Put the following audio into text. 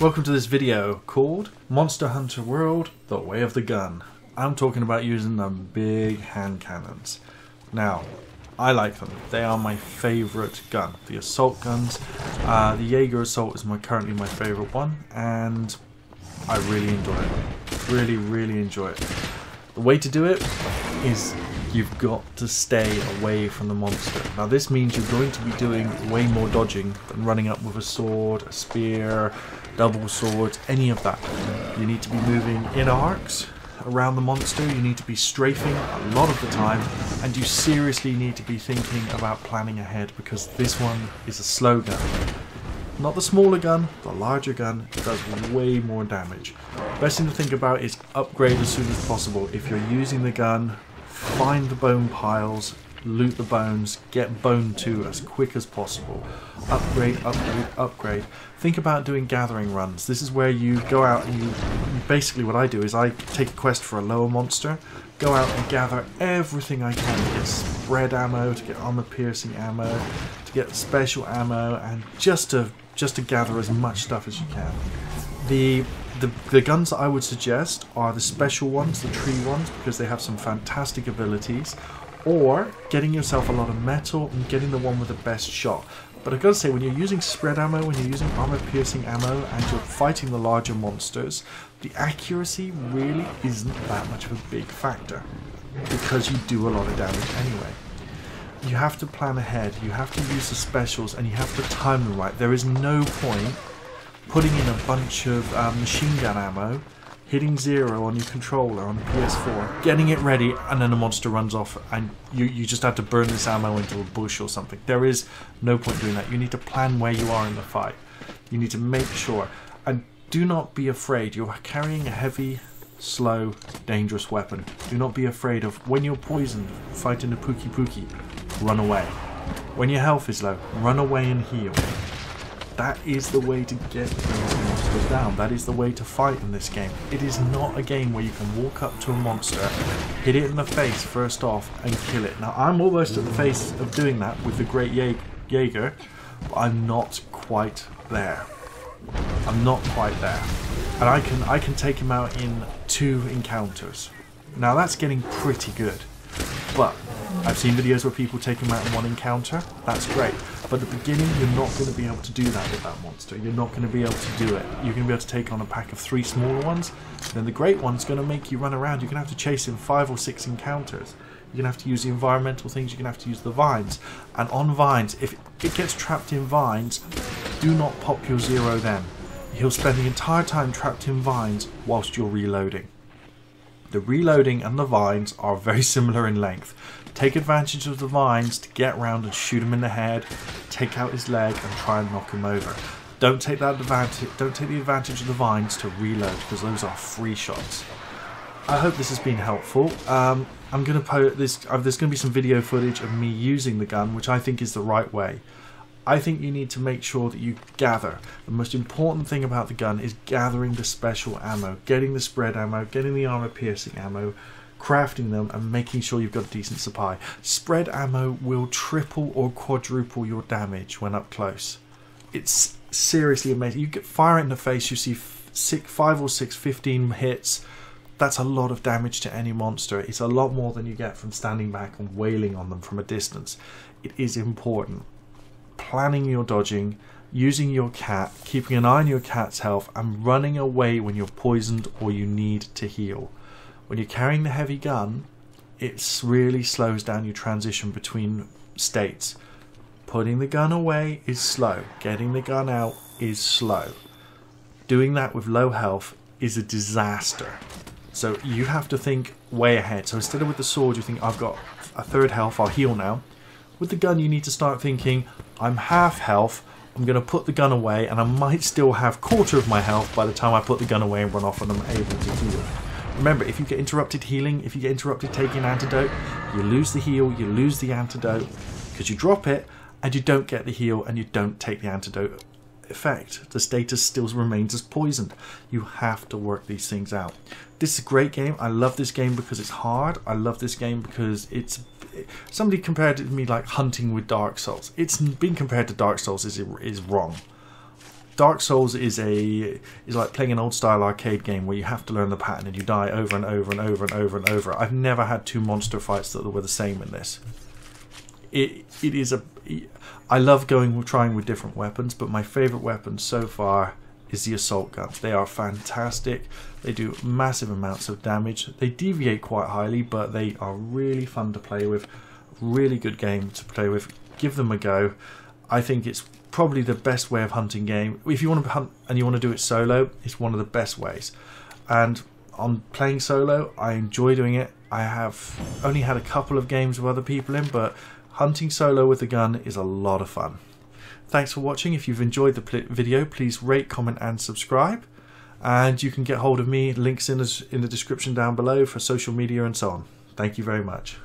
Welcome to this video called Monster Hunter World, The Way of the Gun. I'm talking about using the big hand cannons. Now, I like them. They are my favourite gun. The assault guns. The Jaeger assault is currently my favourite one, and I really enjoy it. Really enjoy it. The way to do it is you've got to stay away from the monster. Now this means you're going to be doing way more dodging than running up with a sword, a spear, double swords, any of that. You need to be moving in arcs around the monster, you need to be strafing a lot of the time, and you seriously need to be thinking about planning ahead, because this one is a slow gun. Not the smaller gun, the larger gun does way more damage. Best thing to think about is upgrade as soon as possible. If you're using the gun, find the bone piles, loot the bones, get bone 2 as quick as possible. Upgrade. Think about doing gathering runs. This is where you go out and you basically, what I do is I take a quest for a lower monster, go out and gather everything I can to get spread ammo, to get armor piercing ammo, to get special ammo, and just to gather as much stuff as you can. The guns that I would suggest are the special ones, the tree ones, because they have some fantastic abilities, or getting yourself a lot of metal and getting the one with the best shot. But I've got to say, when you're using spread ammo, when you're using armor piercing ammo, and you're fighting the larger monsters, the accuracy really isn't that much of a big factor, because you do a lot of damage anyway. You have to plan ahead, you have to use the specials, and you have to time them right. There is no point putting in a bunch of machine gun ammo, hitting 0 on your controller on the PS4, getting it ready, and then the monster runs off and you just have to burn this ammo into a bush or something. There is no point doing that. You need to plan where you are in the fight. You need to make sure. And do not be afraid. You're carrying a heavy, slow, dangerous weapon. Do not be afraid of when you're poisoned, fighting the Pookie, run away. When your health is low, run away and heal. That is the way to get those monsters down. That is the way to fight in this game. It is not a game where you can walk up to a monster, hit it in the face first off, and kill it. Now, I'm almost at the face of doing that with the Great Jaeger, but I'm not quite there. I'm not quite there. And I can take him out in 2 encounters. Now, that's getting pretty good. But I've seen videos where people take him out in 1 encounter. That's great. But at the beginning, you're not going to be able to do that with that monster. You're not going to be able to do it. You're going to be able to take on a pack of 3 smaller ones. Then the great one's going to make you run around. You're going to have to chase him 5 or 6 encounters. You're going to have to use the environmental things. You're going to have to use the vines. And on vines, if it gets trapped in vines, do not pop your 0 then. He'll spend the entire time trapped in vines whilst you're reloading. The reloading and the vines are very similar in length. Take advantage of the vines to get around and shoot him in the head, take out his leg and try and knock him over. Don't take the advantage of the vines to reload, because those are free shots. I hope this has been helpful. I'm going to post this. There's going to be some video footage of me using the gun, which I think is the right way. I think you need to make sure that you gather. The most important thing about the gun is gathering the special ammo, getting the spread ammo, getting the armor piercing ammo, crafting them, and making sure you've got a decent supply. Spread ammo will triple or quadruple your damage when up close. It's seriously amazing. You get fire in the face, you see 5 or 6, 15 hits. That's a lot of damage to any monster. It's a lot more than you get from standing back and wailing on them from a distance. It is important. Planning your dodging, using your cat, keeping an eye on your cat's health, and running away when you're poisoned or you need to heal. When you're carrying the heavy gun, it really slows down your transition between states. Putting the gun away is slow. Getting the gun out is slow. Doing that with low health is a disaster. So you have to think way ahead. So instead of with the sword, you think, I've got a 3rd health, I'll heal now. With the gun, you need to start thinking, I'm half health, I'm going to put the gun away, and I might still have 1/4 of my health by the time I put the gun away and run off and I'm able to heal. Remember, if you get interrupted healing, if you get interrupted taking an antidote, you lose the heal, you lose the antidote, because you drop it, and you don't get the heal, and you don't take the antidote effect. The status still remains as poisoned. You have to work these things out. This is a great game. I love this game because it's hard. I love this game because it's... Somebody compared it to me like hunting with Dark Souls. It's being compared to Dark Souls is wrong. Dark Souls is like playing an old style arcade game where you have to learn the pattern and you die over and over and over and over and over. I've never had two monster fights that were the same in this. I love trying with different weapons, but my favourite weapon so far is the assault guns. They are fantastic. They do massive amounts of damage. They deviate quite highly, but they are really fun to play with. Really good game to play with. Give them a go. I think it's probably the best way of hunting game. If you want to hunt and you want to do it solo, it's one of the best ways. And on playing solo, I enjoy doing it. I have only had a couple of games with other people in, but hunting solo with a gun is a lot of fun. Thanks for watching. If you've enjoyed the video, please rate, comment and subscribe. And you can get hold of me, links in the description down below for social media and so on. Thank you very much.